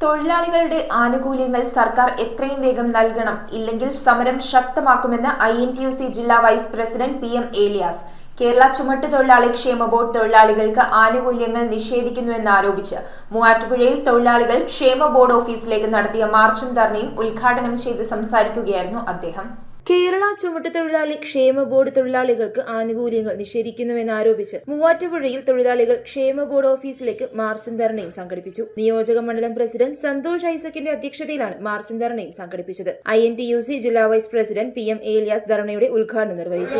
തൊഴിലാളികളുടെ ആനുകൂല്യങ്ങൾ സർക്കാർ എത്രയും വേഗം നൽകണം, ഇല്ലെങ്കിൽ സമരം ശക്തമാക്കുമെന്ന് INTUC ജില്ലാ vice president PM Elias. Kerala ചുമട്ടുതൊഴിലാളി ക്ഷേമ ബോർഡ് തൊഴിലാളികൾക്ക് ആനുകൂല്യങ്ങൾ നിഷേധിക്കുന്നുവെന്നാരോപിച്ച് മൂവാറ്റുപുഴയിൽ തൊഴിലാളികൾ ക്ഷേമ ബോർഡ് ഓഫീസിലേക്ക് നടത്തിയ മാർച്ചും ധർണയും ഉദ്ഘാടനം ചെയ്ത് സംസാരിക്കുകയായിരുന്നു അദ്ദേഹം. കേരള ചുമട്ടുതൊഴിലാളി ക്ഷേമ ബോർഡ് തൊഴിലാളികൾക്ക് ആനുകൂല്യങ്ങൾ നിഷേധിക്കുന്നുവെന്നാരോപിച്ച് മൂവാറ്റുപുഴയിൽ തൊഴിലാളികൾ ക്ഷേമ ബോർഡ് ഓഫീസിലേക്ക് മാർച്ചും ധർണയും സംഘടിപ്പിച്ചു. നിയോജക മണ്ഡലം പ്രസിഡന്റ് സന്തോഷ് ഐസക്കിന്റെ അധ്യക്ഷതയിലാണ് മാർച്ചും ധർണയും സംഘടിപ്പിച്ചത്. INTUC ജില്ലാ വൈസ് പ്രസിഡന്റ് PM ഏലിയാസ് ധർണയുടെ ഉദ്ഘാടനം നിർവഹിച്ചു.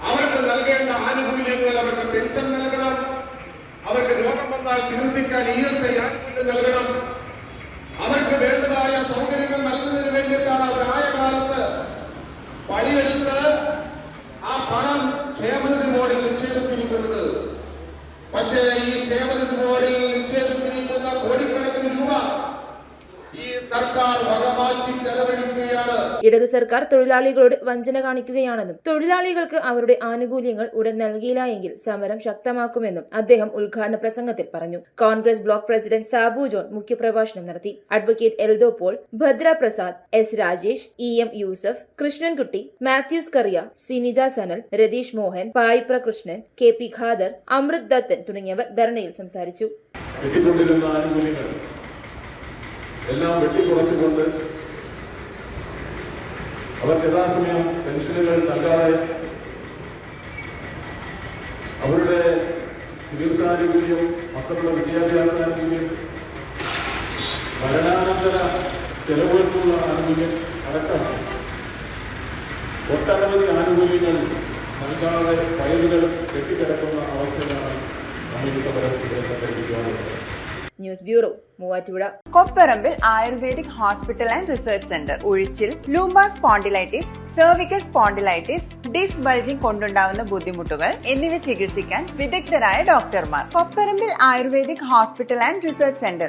അവർക്ക് നൽകേണ്ട ആനുകൂല്യങ്ങൾ, അവർക്ക് പെൻഷൻ നൽകണം, അവർക്ക് രോഗം വന്നാൽ ചികിത്സിക്കാൻ ESI ആനുകൂല്യം നൽകണം, അവർക്ക് വേണ്ടതായ സൗകര്യങ്ങൾ നൽകുന്നതിന് വേണ്ടിയിട്ടാണ് അവർ ആയ കാലത്ത് പണിയെടുത്ത് ആ പണം ക്ഷേമനിധി ബോർഡിൽ നിക്ഷേപിച്ചിരിക്കുന്നത്. പക്ഷേ ഈ ക്ഷേമനിധി ബോർഡിൽ നിക്ഷേപിച്ചിരിക്കുന്ന കോടിക്കണക്കിന് രൂപ ഈ സർക്കാർ വകമാറ്റി ചെലവഴിക്കുകയാണ്. ഇടതു സർക്കാർ തൊഴിലാളികളോട് വഞ്ചന കാണിക്കുകയാണെന്നും തൊഴിലാളികൾക്ക് അവരുടെ ആനുകൂല്യങ്ങൾ ഉടൻ നൽകിയില്ല എങ്കിൽ സമരം ശക്തമാക്കുമെന്നും അദ്ദേഹം ഉദ്ഘാടന പ്രസംഗത്തിൽ പറഞ്ഞു. Congress block president Sabu John മുഖ്യപ്രഭാഷണം നടത്തി. Advocate Eldho Paul, Bhadra Prasad, S Rajesh, EM Yusuf, Krishnankutty, Mathews Kariya, Sinija Sanal, Ratheesh Mohan, Payipra Krishnan, KP Khader, അമൃത് ദത്തൻ തുടങ്ങിയവർ ധർണയിൽ സംസാരിച്ചു. എല്ലാം വെട്ടിക്കുറച്ചുകൊണ്ട് അവർക്ക് യഥാസമയം പെൻഷനുകൾ നൽകാതെ അവരുടെ ചികിത്സാനുകൂല്യം, മക്കളുടെ വിദ്യാഭ്യാസാനുകൂല്യം, മരണാനന്തര ചെലവുകൾക്കുള്ള ആനുകൂല്യം അടക്കം ഒട്ടനവധി ആനുകൂല്യങ്ങൾ നൽകാതെ ഫയലുകൾ കെട്ടിക്കിടക്കുന്ന അവസ്ഥയിലാണ് നമ്മൾ ഈ സമരം സംഘടിപ്പിക്കാറുള്ളത്. News bureau, Muvattupuzha. Kopparambil ayurvedic hospital and research centre ഉഴിച്ചിൽ, lumbar spondylitis, cervical spondylitis, disc bulging കൊണ്ടുണ്ടാവുന്ന ബുദ്ധിമുട്ടുകൾ എന്നിവ ചികിത്സിക്കാൻ വിദഗ്ധരായ ഡോക്ടർമാർ. Kopparambil ayurvedic hospital and research centre